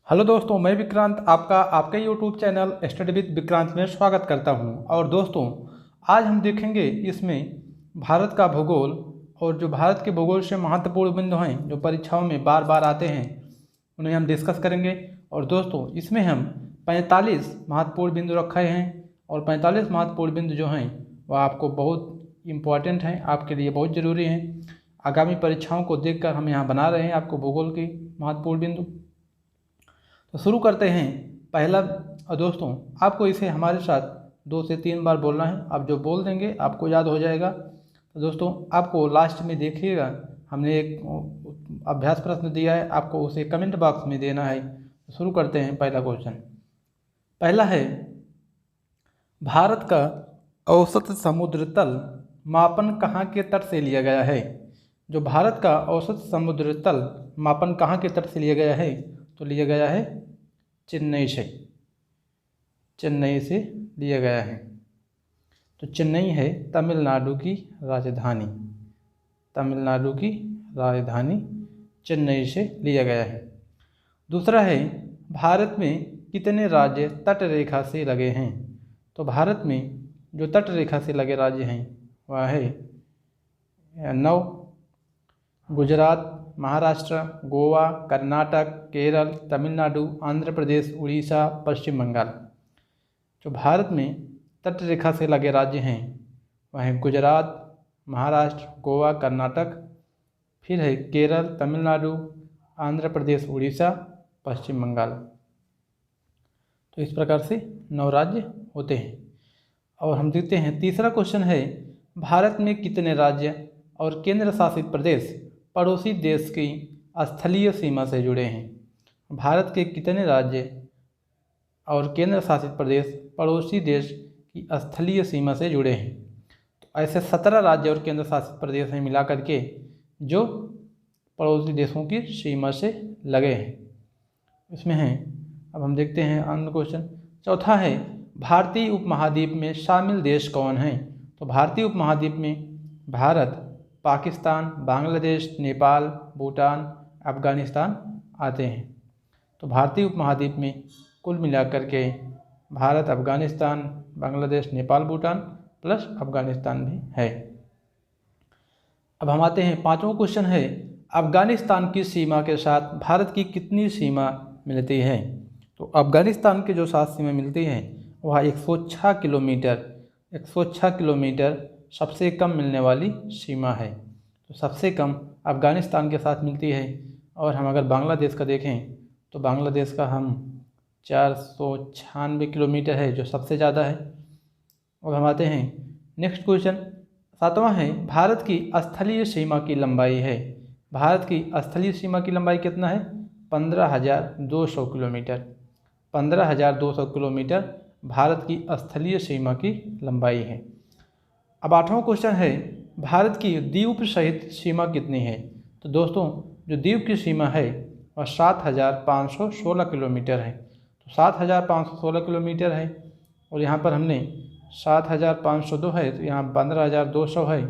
Hello दोस्तों, मैं विक्रांत आपका आपके YouTube channel study with Vikrant में स्वागत करता हूं। और दोस्तों, आज हम देखेंगे इसमें भारत का भूगोल और जो भारत के भूगोल से महत्वपूर्ण बिंदु हैं जो परीक्षाओं में बार बार आते हैं उन्हें हम डिस्कस करेंगे। और दोस्तों, इसमें हम 45 महत्वपूर्ण बिंदु रखे हैं और 45 महत्वपूर्ण बिंदु जो हैं वह आपको बहुत इम्पोर्टेंट हैं, आपके लिए बहुत ज़रूरी हैं। आगामी परीक्षाओं को देखकर हम यहाँ बना रहे हैं आपको भूगोल की महत्वपूर्ण बिंदु। तो शुरू करते हैं। पहला, और दोस्तों आपको इसे हमारे साथ 2 से 3 बार बोलना है। आप जो बोल देंगे आपको याद हो जाएगा। तो दोस्तों, आपको लास्ट में देखिएगा हमने एक अभ्यास प्रश्न दिया है, आपको उसे कमेंट बॉक्स में देना है। तो शुरू करते हैं। पहला क्वेश्चन पहला है, भारत का औसत समुद्र तल मापन कहाँ के तट से लिया गया है? जो भारत का औसत समुद्र तल मापन कहाँ के तट से लिया गया है? तो लिया गया है चेन्नई से। चेन्नई से लिया गया है। तो चेन्नई है तमिलनाडु की राजधानी। तमिलनाडु की राजधानी चेन्नई से लिया गया है। दूसरा है, भारत में कितने राज्य तट रेखा से लगे हैं? तो भारत में जो तट रेखा से लगे राज्य हैं वह है 9। गुजरात, महाराष्ट्र, गोवा, कर्नाटक, केरल, तमिलनाडु, आंध्र प्रदेश, उड़ीसा, पश्चिम बंगाल। जो भारत में तट रेखा से लगे राज्य हैं वह है गुजरात, महाराष्ट्र, गोवा, कर्नाटक, फिर है केरल, तमिलनाडु, आंध्र प्रदेश, उड़ीसा, पश्चिम बंगाल। तो इस प्रकार से 9 राज्य होते हैं। और हम देखते हैं तीसरा क्वेश्चन है, भारत में कितने राज्य और केंद्र शासित प्रदेश पड़ोसी देश की स्थलीय सीमा से जुड़े हैं? भारत के कितने राज्य और केंद्र शासित प्रदेश पड़ोसी देश की स्थलीय सीमा से जुड़े हैं? तो ऐसे 17 राज्य और केंद्र शासित प्रदेश हैं मिला करके जो पड़ोसी देशों की सीमा से लगे हैं। इसमें हैं, अब हम देखते हैं अन्य क्वेश्चन। चौथा है, भारतीय उपमहाद्वीप में शामिल देश कौन हैं? तो भारतीय उपमहाद्वीप में भारत, पाकिस्तान, बांग्लादेश, नेपाल, भूटान, अफगानिस्तान आते हैं। तो भारतीय उपमहाद्वीप में कुल मिलाकर के भारत, अफगानिस्तान, बांग्लादेश, नेपाल, भूटान प्लस अफगानिस्तान भी है। अब हम आते हैं, 5वां क्वेश्चन है, अफगानिस्तान की सीमा के साथ भारत की कितनी सीमा मिलती है? तो अफगानिस्तान के जो साथ सीमा मिलती है वह 106 किलोमीटर 106 किलोमीटर सबसे कम मिलने वाली सीमा है। तो सबसे कम अफ़गानिस्तान के साथ मिलती है। और हम अगर बांग्लादेश का देखें तो बांग्लादेश का हम 496 किलोमीटर है जो सबसे ज़्यादा है। और हम आते हैं नेक्स्ट क्वेश्चन। 7वां है, भारत की स्थलीय सीमा की लंबाई है। भारत की स्थलीय सीमा की लंबाई कितना है? 15,200 किलोमीटर। 15,200 किलोमीटर भारत की स्थलीय सीमा की लंबाई है। अब 8वां क्वेश्चन है, भारत की द्वीप सहित सीमा कितनी है? तो दोस्तों, जो द्वीप की सीमा है वह 7,516 किलोमीटर है। तो 7,516 किलोमीटर है। और यहाँ पर हमने 7,502 है तो यहाँ 15,200 है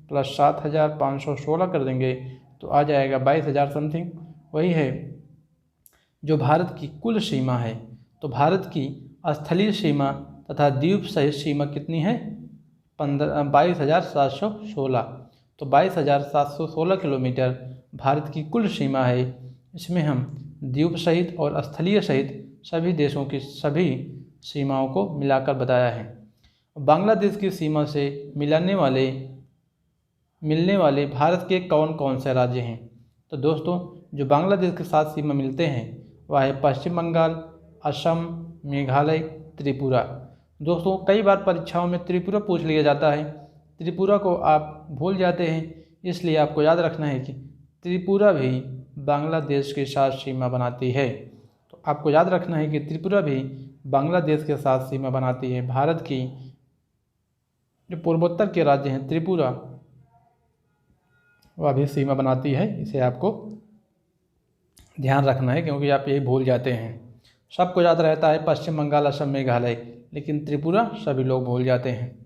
प्लस 7,516 कर देंगे तो आ जाएगा 22,000 समथिंग। वही है जो भारत की कुल सीमा है। तो भारत की स्थलीय सीमा तथा द्वीप सहित सीमा कितनी है? 22,716। तो 22,716 किलोमीटर भारत की कुल सीमा है। इसमें हम द्वीप सहित और स्थलीय सहित सभी देशों की सभी सीमाओं को मिलाकर बताया है। बांग्लादेश की सीमा से मिलने वाले भारत के कौन कौन से राज्य हैं? तो दोस्तों, जो बांग्लादेश के साथ सीमा मिलते हैं वह है पश्चिम बंगाल, असम, मेघालय, त्रिपुरा। दोस्तों, कई बार परीक्षाओं में त्रिपुरा पूछ लिया जाता है। त्रिपुरा को आप भूल जाते हैं, इसलिए आपको याद रखना है कि त्रिपुरा भी बांग्लादेश के साथ सीमा बनाती है। तो आपको याद रखना है कि त्रिपुरा भी बांग्लादेश के साथ सीमा बनाती है। भारत की जो पूर्वोत्तर के राज्य हैं त्रिपुरा वह भी सीमा बनाती है। इसे आपको ध्यान रखना है क्योंकि आप यही भूल जाते हैं। सबको याद रहता है पश्चिम बंगाल, असम, मेघालय, लेकिन त्रिपुरा सभी लोग भूल जाते हैं।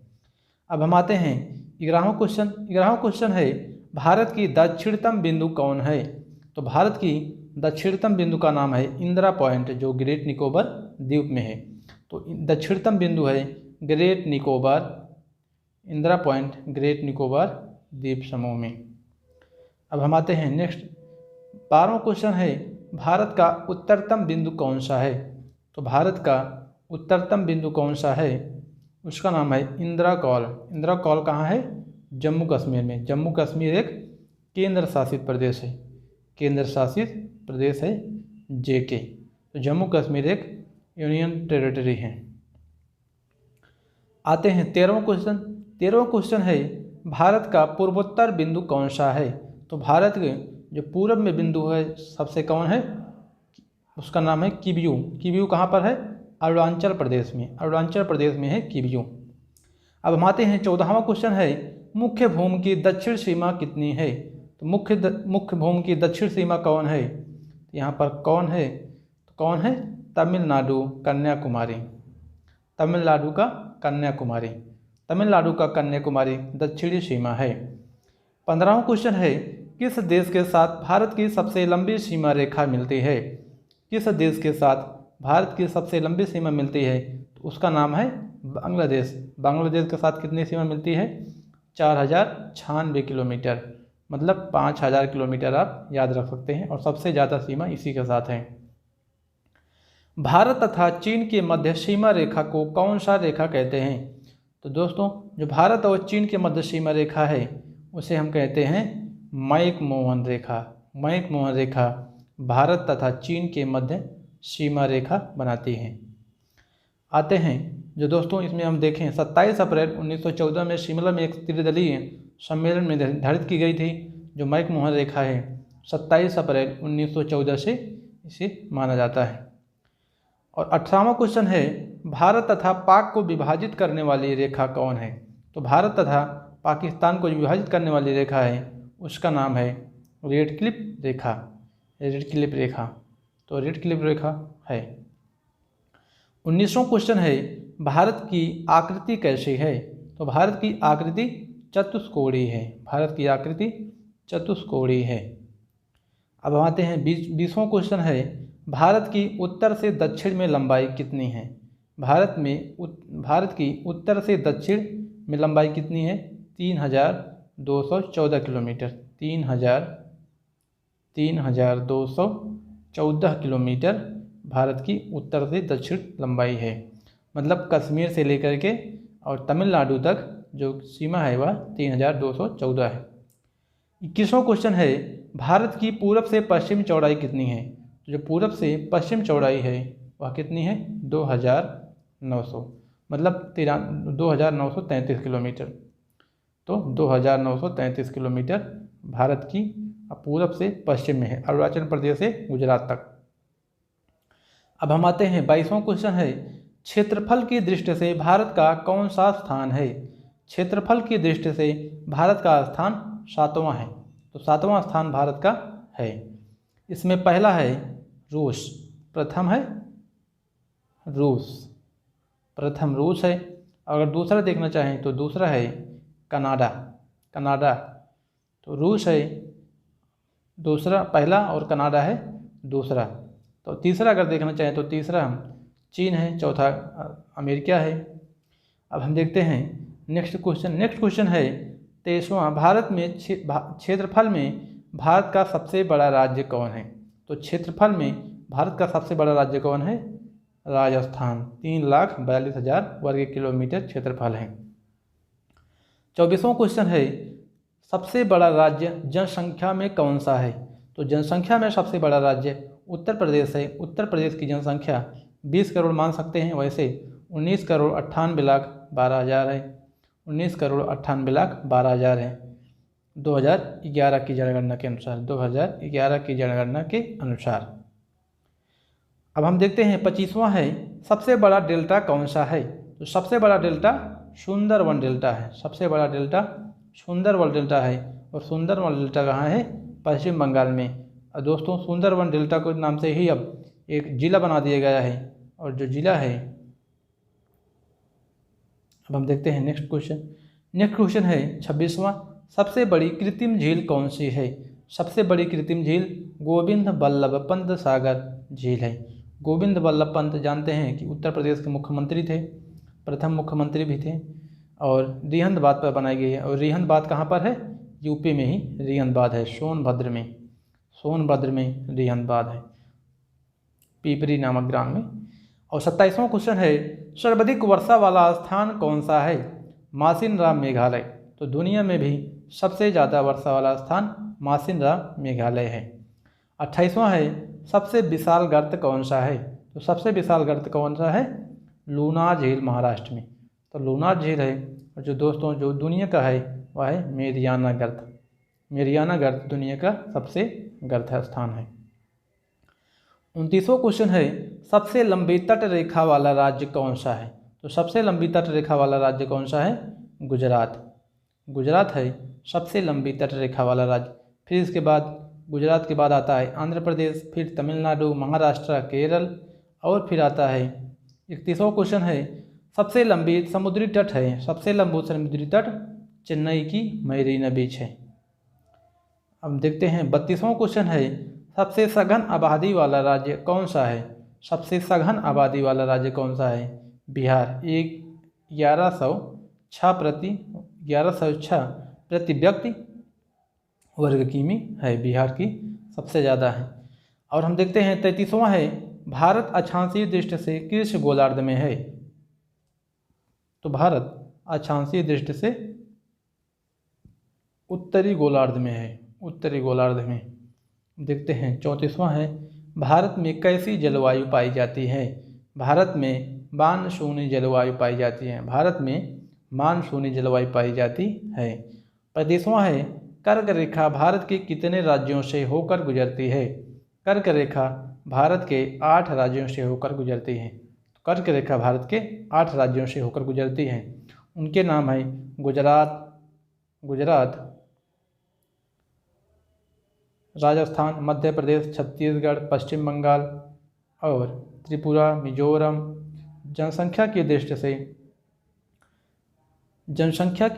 अब हम आते हैं 11वां क्वेश्चन। 11वां क्वेश्चन है, भारत की दक्षिणतम बिंदु कौन है? तो भारत की दक्षिणतम बिंदु का नाम है इंदिरा पॉइंट, जो ग्रेट निकोबार द्वीप में है। तो दक्षिणतम बिंदु है great Nicobar, Indira point great Nicobar द्वीप समूह में। अब हम आते हैं नेक्स्ट 12वां क्वेश्चन है, भारत का उत्तरतम बिंदु कौन सा है। तो भारत का उत्तरतम बिंदु कौन सा है, उसका नाम है इंदिरा कॉल। इंदिरा कॉल कहाँ है, जम्मू कश्मीर में। जम्मू कश्मीर एक केंद्र शासित प्रदेश है, केंद्र शासित प्रदेश है JK। तो जम्मू कश्मीर एक यूनियन टेरिटरी है। आते हैं 13वां क्वेश्चन। 13वां क्वेश्चन है, भारत का पूर्वोत्तर बिंदु कौन सा है। तो भारत के जो पूर्व में बिंदु है सबसे कौन है, उसका नाम है किबियू। किबियू कहाँ पर है, अरुणाचल प्रदेश में। अरुणाचल प्रदेश में है किबियू। अब हम आते हैं 14वां क्वेश्चन है, मुख्य भूमि की दक्षिण सीमा कितनी है। तो मुख्य भूमि की दक्षिण सीमा कौन है, यहाँ पर कौन है, तो कौन है, तमिलनाडु कन्याकुमारी। तमिलनाडु का कन्याकुमारी, तमिलनाडु का कन्याकुमारी दक्षिणी सीमा है। 15वां क्वेश्चन है, किस देश के साथ भारत की सबसे लंबी सीमा रेखा मिलती है। किस देश के साथ भारत की सबसे लंबी सीमा मिलती है, तो उसका नाम है बांग्लादेश। बांग्लादेश के साथ कितनी सीमा मिलती है, 4096 किलोमीटर, मतलब 5000 किलोमीटर आप याद रख सकते हैं, और सबसे ज़्यादा सीमा इसी के साथ है। भारत तथा चीन के मध्य सीमा रेखा को कौन सा रेखा कहते हैं। तो दोस्तों, जो भारत और चीन के मध्य सीमा रेखा है उसे हम कहते हैं मैकमोहन रेखा। मैकमोहन रेखा भारत तथा चीन के मध्य सीमा रेखा बनाती है। आते हैं जो दोस्तों, इसमें हम देखें 27 अप्रैल 1914 में शिमला में एक त्रिदलीय सम्मेलन में निर्धारित की गई थी जो मैकमोहन रेखा है। 27 अप्रैल 1914 से इसे माना जाता है। और 18वां क्वेश्चन है, भारत तथा पाक को विभाजित करने वाली रेखा कौन है। तो भारत तथा पाकिस्तान को विभाजित करने वाली रेखा है, उसका नाम है रेड क्लिफ रेखा। रेड क्लिफ रेखा, तो रेड क्लिफ रेखा है। 19वां क्वेश्चन है, भारत की आकृति कैसी है। तो भारत की आकृति चतुष्कोणीय है। भारत की आकृति चतुष्कोणीय है। अब हम आते हैं 20वां क्वेश्चन है, भारत की उत्तर से दक्षिण में लंबाई कितनी है। भारत की उत्तर से दक्षिण में लंबाई कितनी है, 3214 किलोमीटर। 3214 किलोमीटर भारत की उत्तर से दक्षिण लंबाई है। मतलब कश्मीर से लेकर के और तमिलनाडु तक जो सीमा है वह 3214 है। 21वां क्वेश्चन है, भारत की पूरब से पश्चिम चौड़ाई कितनी है। जो पूरब से पश्चिम चौड़ाई है वह कितनी है, 2900, मतलब 2933 किलोमीटर। तो 2933 किलोमीटर भारत की पूरब से पश्चिम में है, अरुणाचल प्रदेश से गुजरात तक। अब हम आते हैं 22वां क्वेश्चन है, क्षेत्रफल की दृष्टि से भारत का कौन सा स्थान है। क्षेत्रफल की दृष्टि से भारत का स्थान 7वां है। तो 7वां स्थान भारत का है। इसमें पहला है रूस, प्रथम है रूस, प्रथम रूस है। अगर दूसरा देखना चाहें तो दूसरा है कनाडा। कनाडा, तो रूस है दूसरा पहला और कनाडा है दूसरा। तो तीसरा अगर देखना चाहें तो तीसरा हम चीन है, चौथा अमेरिका है। अब हम देखते हैं नेक्स्ट क्वेश्चन। नेक्स्ट क्वेश्चन है 23वां, भारत में क्षेत्रफल में भारत का सबसे बड़ा राज्य कौन है। तो क्षेत्रफल में भारत का सबसे बड़ा राज्य कौन है, राजस्थान। 3,42,000 वर्ग किलोमीटर क्षेत्रफल है। 24वां क्वेश्चन है, सबसे बड़ा राज्य जनसंख्या में कौन सा है। तो जनसंख्या में सबसे बड़ा राज्य उत्तर प्रदेश है। उत्तर प्रदेश की जनसंख्या 20 करोड़ मान सकते हैं, वैसे 19,98,12,000 है। 19,98,12,000 है 2011 की जनगणना के अनुसार। 2011 की जनगणना के अनुसार। अब हम देखते हैं 25वां है, सबसे बड़ा डेल्टा कौन सा है। तो सबसे बड़ा डेल्टा सुंदरवन डेल्टा है। सबसे बड़ा डेल्टा सुंदरवन डेल्टा है। और सुंदरवन डेल्टा कहाँ है, पश्चिम बंगाल में। और दोस्तों, सुंदरवन डेल्टा के नाम से ही अब एक जिला बना दिया गया है। और जो जिला है, अब हम देखते हैं नेक्स्ट क्वेश्चन। नेक्स्ट क्वेश्चन है 26वां, सबसे बड़ी कृत्रिम झील कौन सी है। सबसे बड़ी कृत्रिम झील गोविंद बल्लभ पंत सागर झील है। गोविंद बल्लभ पंत जानते हैं कि उत्तर प्रदेश के मुख्यमंत्री थे, प्रथम मुख्यमंत्री भी थे, और रिहंद बांध पर बनाई गई है। और रिहंद बांध कहाँ पर है? यूपी में ही रिहंद बांध है, सोनभद्र में रिहंद बांध है, पीपरी नामक ग्राम में। और 27वां क्वेश्चन है, सर्वाधिक वर्षा वाला स्थान कौन सा है? मासिनराम मेघालय। तो दुनिया में भी सबसे ज़्यादा वर्षा वाला स्थान मासिनराम मेघालय है। 28वां है, सबसे विशाल गर्त कौन सा है? तो सबसे विशाल गर्त कौन सा है? लूनार झील महाराष्ट्र में। तो लूनार झील है। और जो दोस्तों जो दुनिया का है वह है मेरियाना गर्त। मेरियाना गर्त दुनिया का सबसे गर्त स्थान है। 29वां क्वेश्चन है, सबसे लंबी तट रेखा वाला राज्य कौन सा है? तो सबसे लंबी तट रेखा वाला राज्य कौन सा है? गुजरात। गुजरात है सबसे लंबी तट रेखा वाला राज्य। फिर इसके बाद गुजरात के बाद आता है आंध्र प्रदेश, फिर तमिलनाडु, महाराष्ट्र, केरल, और फिर आता है 31वां क्वेश्चन है, सबसे लंबी समुद्री तट है। सबसे लंबी समुद्री तट चेन्नई की मरीना बीच है। अब देखते हैं 32वां क्वेश्चन है, सबसे सघन आबादी वाला राज्य कौन सा है? सबसे सघन आबादी वाला राज्य कौन सा है? बिहार। 1106 प्रति व्यक्ति वर्ग किमी है, बिहार की सबसे ज़्यादा है। और हम देखते हैं 33वां है, भारत अक्षांशीय दृष्टि से किस गोलार्ध में है? तो भारत अक्षांशीय दृष्टि से उत्तरी गोलार्ध में है, उत्तरी गोलार्ध में। देखते हैं 34वां है, भारत में कैसी जलवायु पाई जाती है? भारत में मानसूनी जलवायु पाई जाती है। भारत में मानसूनी जलवायु पाई जाती है। 35वां है, कर्क रेखा भारत के कितने राज्यों से होकर गुजरती है? कर्क रेखा भारत के 8 राज्यों से होकर गुजरती है। कर्क रेखा भारत के 8 राज्यों से होकर गुजरती है। उनके नाम है गुजरात, राजस्थान, मध्य प्रदेश, छत्तीसगढ़, पश्चिम बंगाल और त्रिपुरा, मिजोरम। जनसंख्या की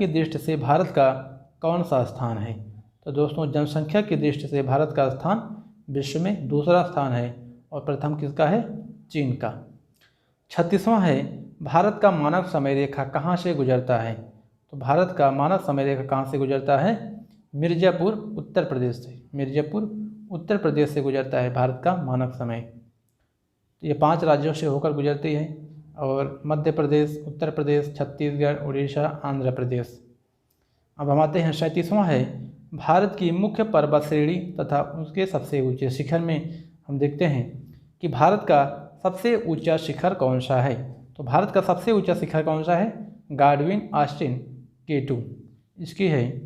दृष्टि से भारत का कौन सा स्थान है? तो दोस्तों जनसंख्या की दृष्टि से भारत का स्थान विश्व में दूसरा स्थान है, और प्रथम किसका है? चीन का। 36वां है, भारत का मानक समय रेखा कहाँ से गुजरता है? तो भारत का मानक समय रेखा कहाँ से गुजरता है? मिर्ज़ापुर, उत्तर प्रदेश से। मिर्ज़ापुर, उत्तर प्रदेश से गुजरता है भारत का मानक समय। तो ये 5 राज्यों से होकर गुजरती है, और मध्य प्रदेश, उत्तर प्रदेश, छत्तीसगढ़, उड़ीसा, आंध्र प्रदेश। अब हम आते हैं 37वां है, भारत की मुख्य पर्वत श्रेणी तथा उसके सबसे ऊंचे शिखर में हम देखते हैं कि भारत का सबसे ऊंचा शिखर कौन सा है? तो भारत का सबसे ऊंचा शिखर कौन सा है? गाडविन ऑस्टिन K2। इसकी है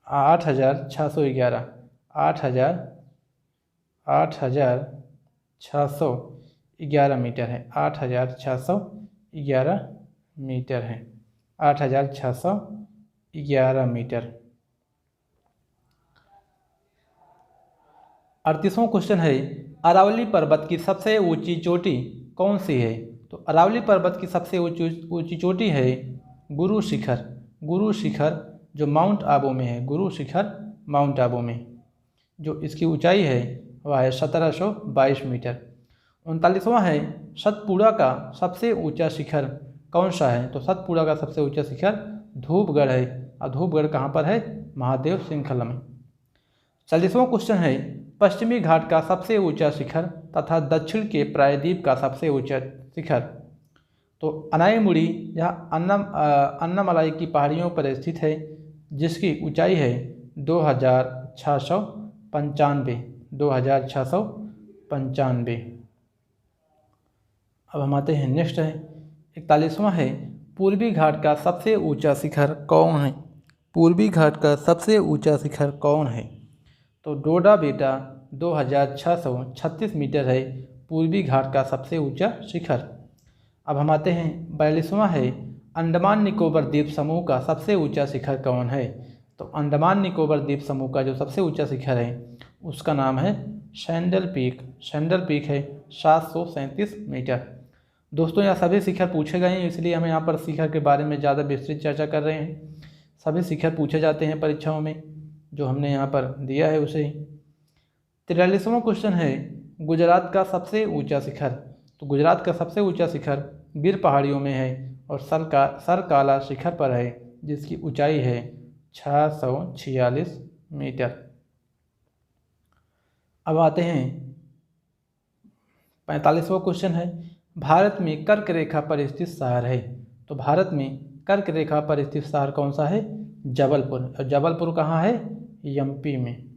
8,611 मीटर है। 8,611 मीटर है। 8,611 मीटर। 38वां क्वेश्चन है, अरावली पर्वत की सबसे ऊंची चोटी कौन सी है? तो अरावली पर्वत की सबसे ऊंची चोटी है गुरु शिखर। गुरु शिखर जो माउंट आबू में है। गुरु शिखर माउंट आबू में, जो इसकी ऊंचाई है वह है 1722 मीटर। 39वां है, सतपुड़ा का सबसे ऊंचा शिखर कौन सा है? तो सतपुड़ा का सबसे ऊंचा शिखर धूपगढ़ है। और धूपगढ़ कहाँ पर है? महादेव श्रृंखला में। 40वां क्वेश्चन है, पश्चिमी घाट का सबसे ऊंचा शिखर तथा दक्षिण के प्रायद्वीप का सबसे ऊंचा शिखर। तो अनाईमुड़ी यह अन्नामलाई की पहाड़ियों पर स्थित है, जिसकी ऊंचाई है 2,695। अब हम आते हैं नेक्स्ट है 41वां है, पूर्वी घाट का सबसे ऊंचा शिखर कौन है? पूर्वी घाट का सबसे ऊंचा शिखर कौन है? तो डोडा बेटा 2,636 मीटर है पूर्वी घाट का सबसे ऊंचा शिखर। अब हम आते हैं 42वां है, अंडमान निकोबार द्वीप समूह का सबसे ऊंचा शिखर कौन है? तो अंडमान निकोबार द्वीप समूह का जो सबसे ऊंचा शिखर है उसका नाम है सैंडल पीक। सैंडल पीक है 737 मीटर। दोस्तों यहाँ सभी शिखर पूछे गए हैं, इसलिए हम यहाँ पर शिखर के बारे में ज़्यादा विस्तृत चर्चा कर रहे हैं। सभी शिखर पूछे जाते हैं परीक्षाओं में, जो हमने यहाँ पर दिया है उसे ही। 43वां क्वेश्चन है, गुजरात का सबसे ऊंचा शिखर। तो गुजरात का सबसे ऊंचा शिखर गिर पहाड़ियों में है और सरकाला शिखर पर है, जिसकी ऊंचाई है 646 मीटर। अब आते हैं 45वां क्वेश्चन है, भारत में कर्क रेखा पर स्थित शहर है। तो भारत में कर्क रेखा पर स्थित शहर कौन सा है? जबलपुर। और जबलपुर कहाँ है? एमपी में।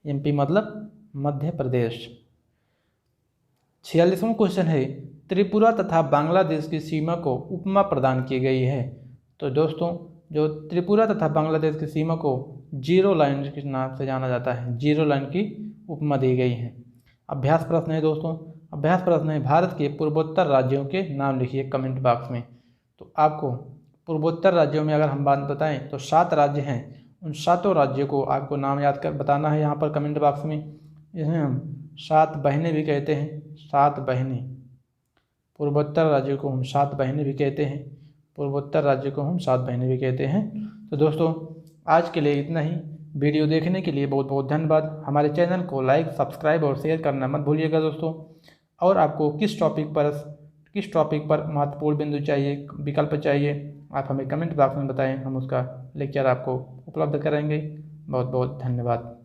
एमपी मतलब मध्य प्रदेश। 46वां क्वेश्चन है, त्रिपुरा तथा बांग्लादेश की सीमा को उपमा प्रदान की गई है। तो दोस्तों, जो त्रिपुरा तथा बांग्लादेश की सीमा को जीरो लाइन के नाम से जाना जाता है, जीरो लाइन की उपमा दी गई है। अभ्यास प्रश्न है दोस्तों, अभ्यास प्रश्न है, भारत के पूर्वोत्तर राज्यों के नाम लिखिए कमेंट बॉक्स में। तो आपको पूर्वोत्तर राज्यों में अगर हम बात बताएं तो 7 राज्य हैं, उन 7 राज्यों को आपको नाम याद कर बताना है यहाँ पर कमेंट बॉक्स में। इन्हें हम 7 बहनें भी कहते हैं, 7 बहनें। पूर्वोत्तर राज्यों को हम 7 बहनें भी कहते हैं, पूर्वोत्तर राज्य को हम 7 बहनें भी कहते हैं। तो दोस्तों, आज के लिए इतना ही। वीडियो देखने के लिए बहुत बहुत धन्यवाद। हमारे चैनल को लाइक, सब्सक्राइब और शेयर करना मत भूलिएगा दोस्तों। और आपको किस टॉपिक पर महत्वपूर्ण बिंदु चाहिए, विकल्प चाहिए, आप हमें कमेंट बॉक्स में बताएं, हम उसका लेक्चर आपको उपलब्ध करेंगे। बहुत बहुत धन्यवाद।